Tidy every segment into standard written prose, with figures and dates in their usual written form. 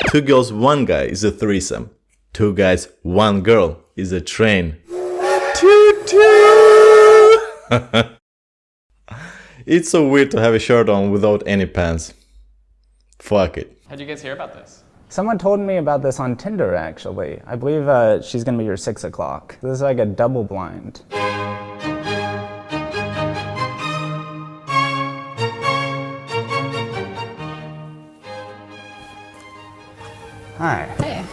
2 girls, 1 guy is a threesome. 2 guys, 1 girl is a train. It's so weird to have a shirt on without any pants. Fuck it. How'd you guys hear about this? Someone told me about this on Tinder, actually. I believe she's gonna be your 6 o'clock. This is like a double blind. Hi. Hey.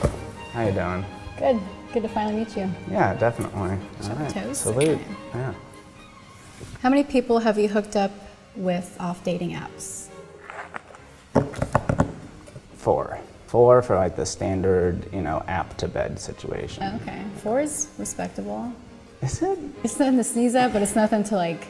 How you doing? Good. Good to finally meet you. Yeah, definitely. All right. Toes? Salute. Okay. Yeah. How many people have you hooked up with off dating apps? 4. 4 for like the standard, app to bed situation. Okay. 4 is respectable. Is it? It's nothing to sneeze at, but it's nothing to like.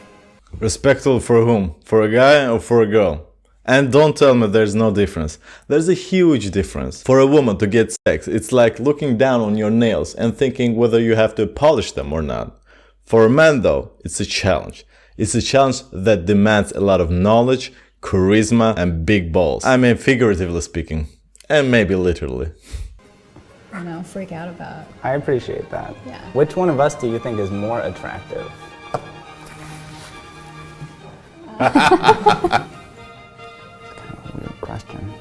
Respectful for whom? For a guy or for a girl? And don't tell me there's no difference. There's a huge difference. For a woman to get sex, it's like looking down on your nails and thinking whether you have to polish them or not. For a man though, it's a challenge. It's a challenge that demands a lot of knowledge, charisma, and big balls. I mean, figuratively speaking, and maybe literally. Freak out about. I appreciate that. Yeah. Which one of us do you think is more attractive? Weird question.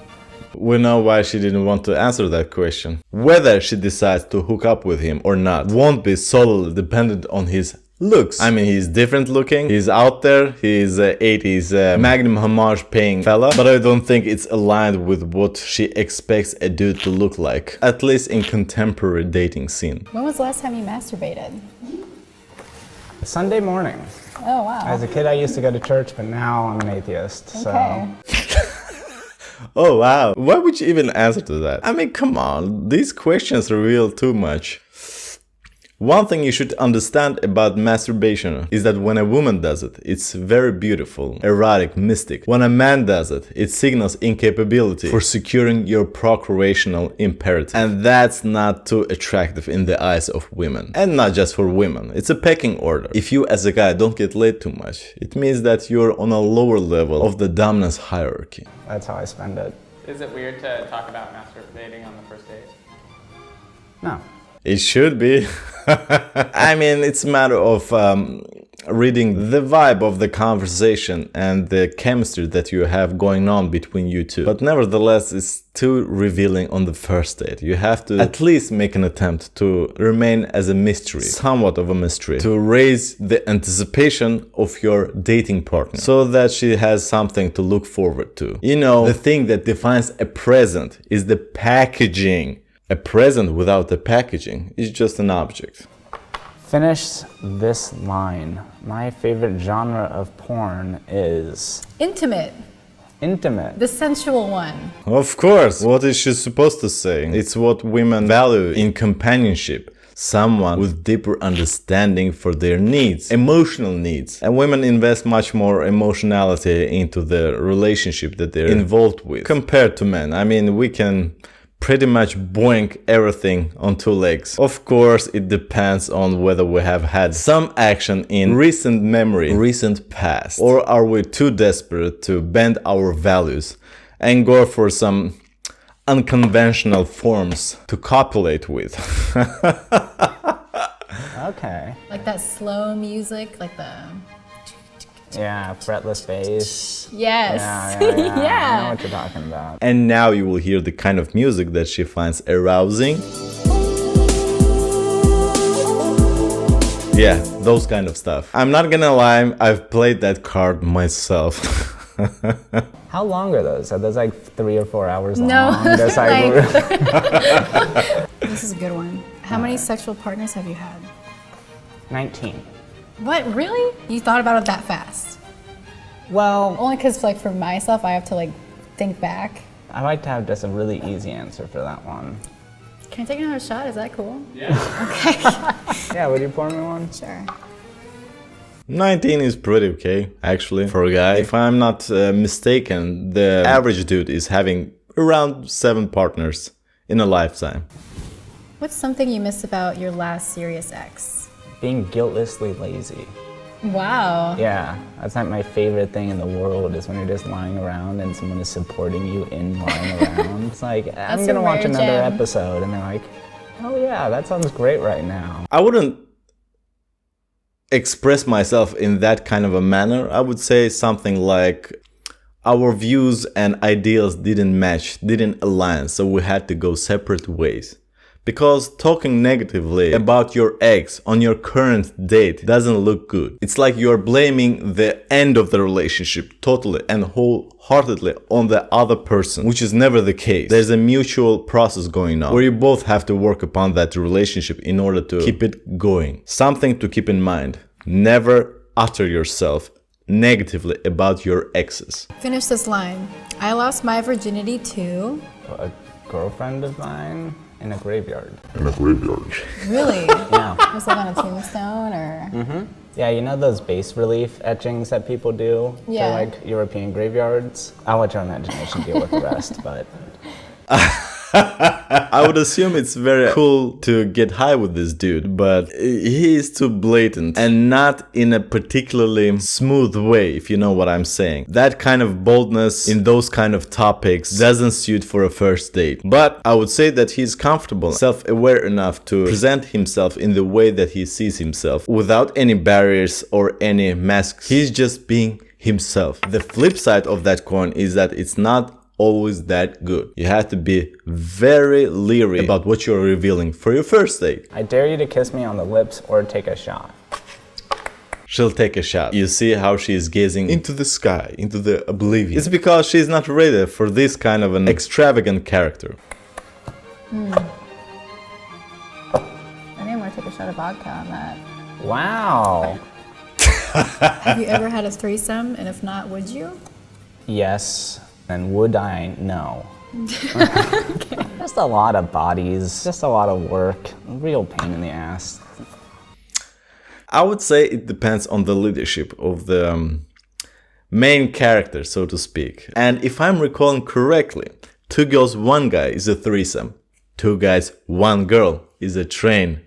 We know why she didn't want to answer that question. Whether she decides to hook up with him or not won't be solely dependent on his looks. I mean, he's different looking, he's out there, he's a 80s Magnum homage paying fella, but I don't think it's aligned with what she expects a dude to look like, at least in contemporary dating scene. When was the last time you masturbated? Sunday morning. Oh, wow. As a kid, I used to go to church, but now I'm an atheist, Okay. Oh wow, why would you even answer to that? I mean, come on, these questions reveal too much. One thing you should understand about masturbation is that when a woman does it, it's very beautiful, erotic, mystic. When a man does it, it signals incapability for securing your procreational imperative. And that's not too attractive in the eyes of women. And not just for women, it's a pecking order. If you as a guy don't get laid too much, it means that you're on a lower level of the dominance hierarchy. That's how I spend it. Is it weird to talk about masturbating on the first date? No. It should be. I mean, it's a matter of reading the vibe of the conversation and the chemistry that you have going on between you two. But nevertheless, it's too revealing on the first date. You have to at least make an attempt to remain as a mystery, somewhat of a mystery, to raise the anticipation of your dating partner so that she has something to look forward to. The thing that defines a present is the packaging. A present without the packaging is just an object. Finish this line. My favorite genre of porn is... Intimate. Intimate. The sensual one. Of course, what is she supposed to say? It's what women value in companionship. Someone with deeper understanding for their needs, emotional needs. And women invest much more emotionality into the relationship that they're involved with compared to men. I mean, we can pretty much boink everything on 2 legs. Of course, it depends on whether we have had some action in recent memory, recent past, or are we too desperate to bend our values and go for some unconventional forms to copulate with. Okay. Like that slow music, like the... Yeah, fretless bass. Yes. Yeah. Yeah. I know what you're talking about. And now you will hear the kind of music that she finds arousing. Yeah, those kind of stuff. I'm not gonna lie, I've played that card myself. How long are those? Are those like 3 or 4 hours long? No. That's like... This is a good one. How many sexual partners have you had? 19. What, really? You thought about it that fast? Well, Only because, like, for myself, I have to, like, think back. I like to have just a really easy answer for that one. Can I take another shot? Is that cool? Yeah. Okay. Yeah, would you pour me one? Sure. 19 is pretty okay, actually, for a guy. If I'm not mistaken, the average dude is having around 7 partners in a lifetime. What's something you miss about your last serious ex? Being guiltlessly lazy. Wow. Yeah, that's like my favorite thing in the world is when you're just lying around and someone is supporting you in lying around. It's like, I'm That's gonna a watch rare another gem. episode, and they're like, oh yeah, that sounds great right now. I wouldn't express myself in that kind of a manner. I would say something like our views and ideals didn't match, didn't align, so we had to go separate ways. Because talking negatively about your ex on your current date doesn't look good. It's like you're blaming the end of the relationship totally and wholeheartedly on the other person, which is never the case. There's a mutual process going on where you both have to work upon that relationship in order to keep it going. Something to keep in mind. Never utter yourself negatively about your exes. Finish this line. I lost my virginity to... A girlfriend of mine in a graveyard. Really? Yeah. Was that on a tombstone or... Yeah, you know those bas relief etchings that people do Yeah. for like European graveyards? I'll let your imagination deal with the rest, but... I would assume it's very cool to get high with this dude, but he is too blatant and not in a particularly smooth way, if you know what I'm saying. That kind of boldness in those kind of topics doesn't suit for a first date. But I would say that he's comfortable, self-aware enough to present himself in the way that he sees himself without any barriers or any masks. He's just being himself. The flip side of that coin is that it's not always that good. You have to be very leery about what you're revealing for your first date. I dare you to kiss me on the lips or take a shot. She'll take a shot. You see how she is gazing into the sky, into the oblivion. It's because she's not ready for this kind of an extravagant character. I didn't want to take a shot of vodka on that. Wow. Have you ever had a threesome? And if not, would you? Yes. And would I? No. Just a lot of bodies, just a lot of work, real pain in the ass. I would say it depends on the leadership of the main character, so to speak. And if I'm recalling correctly, 2 girls, 1 guy is a threesome. 2 guys, 1 girl is a train.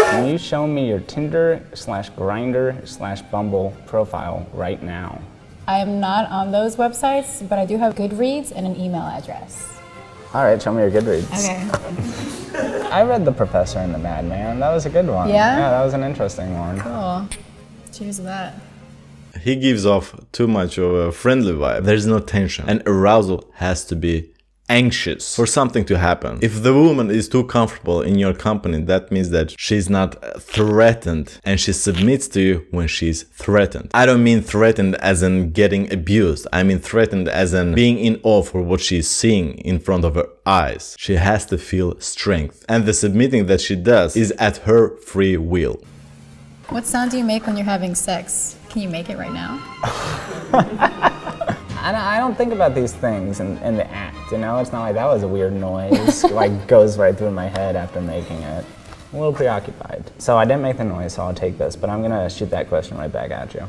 Can you show me your Tinder/Grindr/Bumble profile right now? I am not on those websites, but I do have Goodreads and an email address. All right, show me your Goodreads. Okay. I read The Professor and the Madman. That was a good one. Yeah? Yeah, that was an interesting one. Cool. Cheers to that. He gives off too much of a friendly vibe. There's no tension. And arousal has to be anxious for something to happen. If the woman is too comfortable in your company, that means that she's not threatened and she submits to you when she's threatened. I don't mean threatened as in getting abused. I mean threatened as in being in awe for what she's seeing in front of her eyes. She has to feel strength. And the submitting that she does is at her free will. What sound do you make when you're having sex? Can you make it right now? I don't think about these things in the act, you know? It's not like that was a weird noise, like goes right through my head after making it. I'm a little preoccupied. So I didn't make the noise, so I'll take this, but I'm gonna shoot that question right back at you.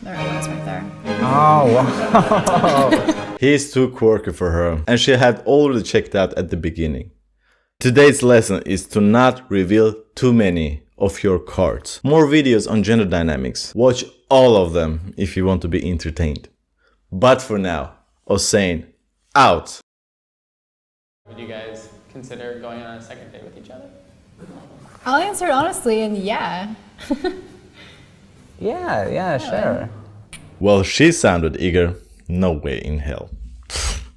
There it was right there. Oh, wow. He's too quirky for her, and she had already checked out at the beginning. Today's lesson is to not reveal too many of your cards. More videos on gender dynamics. Watch all of them if you want to be entertained. But for now, Hossein, out! Would you guys consider going on a second date with each other? I'll answer it honestly, and yeah. Yeah, sure. Well, she sounded eager. No way in hell.